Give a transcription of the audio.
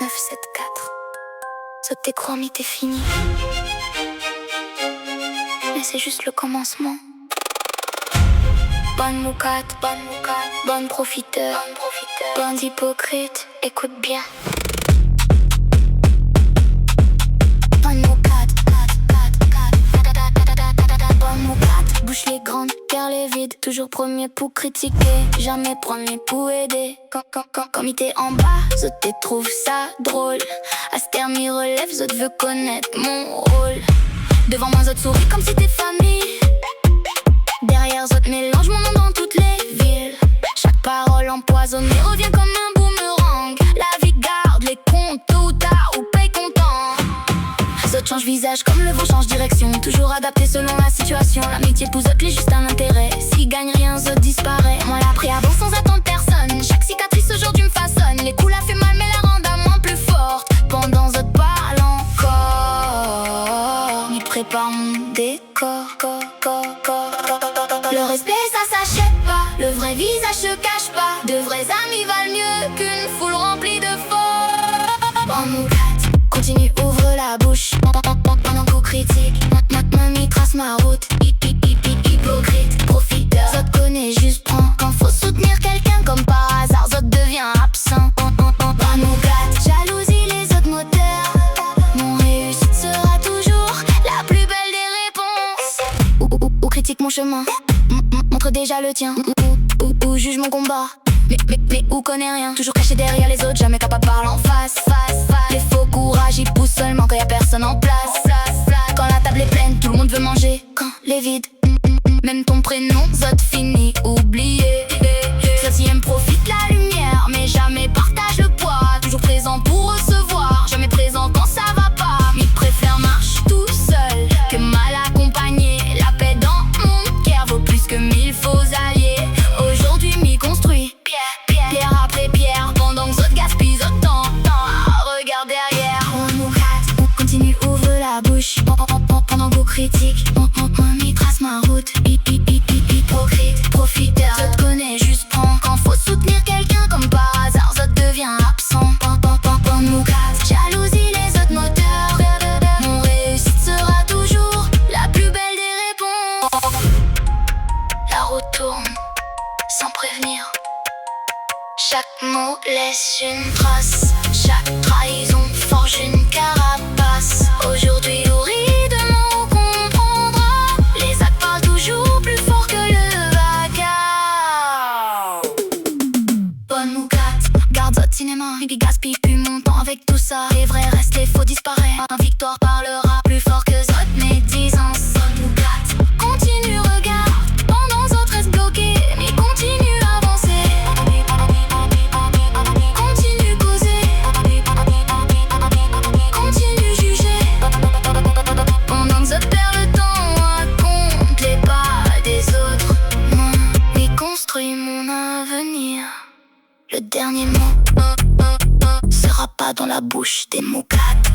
974. Saute tes croix, mais t'es fini. Mais c'est juste le commencement. Bonne moucate, bonne profiteur, bonne hypocrite, écoute bien. Bonne moucate, bonne moucate, bouche les grandes, cœur les vides. Toujours premier pour critiquer, jamais premier pour aider. Quand il t'est en bas, Zot te trouve ça drôle. Astermi relève, Zot veut connaître mon rôle. Devant moi, Zot sourit comme si t'es famille. Derrière Zot mélange mon nom dans toutes les villes. Chaque parole empoisonnée revient comme un boomerang. La vie garde les comptes, tôt ou tard, ou paye content. Zot change visage comme le vent change direction. Toujours adapté selon la situation. L'amitié pour Zot l'est juste un intérêt. S'il gagne rien, Zot disparaît. On l'a pris avant sans attendre personne. Chaque cicatrice aujourd'hui me façonne. Les coups la fait mal mais la rendent à moins plus forte. Pendant Zot parle encore, m'y prépare mon décor. Le respect ça s'achète pas, le vrai visage se cache pas. De vrais amis valent mieux qu'une foule remplie de faux. Bonne moucate, continue, ouvre la bouche. Pendant qu'on critique, mamie trace ma route. Hypocrite, profiteur, Zot connaît juste prend. Quand faut soutenir quelqu'un comme par hasard, Zot devient absent. Bonne moucate, jalousie les autres moteurs. Mon réussite sera toujours la plus belle des réponses. Ou critique mon chemin, montre déjà le tien. Ou juge mon combat, mais ou connaît rien. Toujours caché derrière les autres, jamais capable de parler en face. Les faux courage, ils poussent seulement quand y'a personne en place. Quand la table est pleine, tout le monde veut manger. Quand les vides, même ton prénom, Zot fini, oublié. Zot y aime profite la lumière, mais jamais partage le poids. Toujours présent pour recevoir, jamais présent quand ça va pas. Mais préfère marche tout seul que mal accompagné. La paix dans mon cœur vaut plus que 1000 faux alliés. Aujourd'hui m'y construit, pierre après pierre. Pendant que Zot gaspille Zot temps, regarde derrière. On moucate, on continue, ouvre la bouche. Pendant qu'on critique, on y trace ma route. Hypocrite, profiteur, Zot connaît juste prend. Quand faut soutenir quelqu'un comme par hasard, Zot devient absent. Bonne moucate, jalousie les autres moteurs. Mon réussite sera toujours la plus belle des réponses. La route tourne sans prévenir. Chaque mot laisse une trace. Chaque trahison forge une carapace. Aujourd'hui ou demain on comprendra. Les actes parlent toujours plus fort que le vacarme. Bonne moucate, garde Zot cinéma. Bibi gaspille plus mon temps avec tout ça. Les vrais restent, les faux disparaissent. Ma victoire parlera plus fort que Zot médisance. Bonne moucate, continue, regarde. Pendant Zot reste bloqué, mais continue à avancer. Continue causer, continue juger. Pendant que Zot perd le temps, raconte les pas des autres. Moi, mais construis mon avenir. Le dernier mot sera pas dans la bouche des moucates.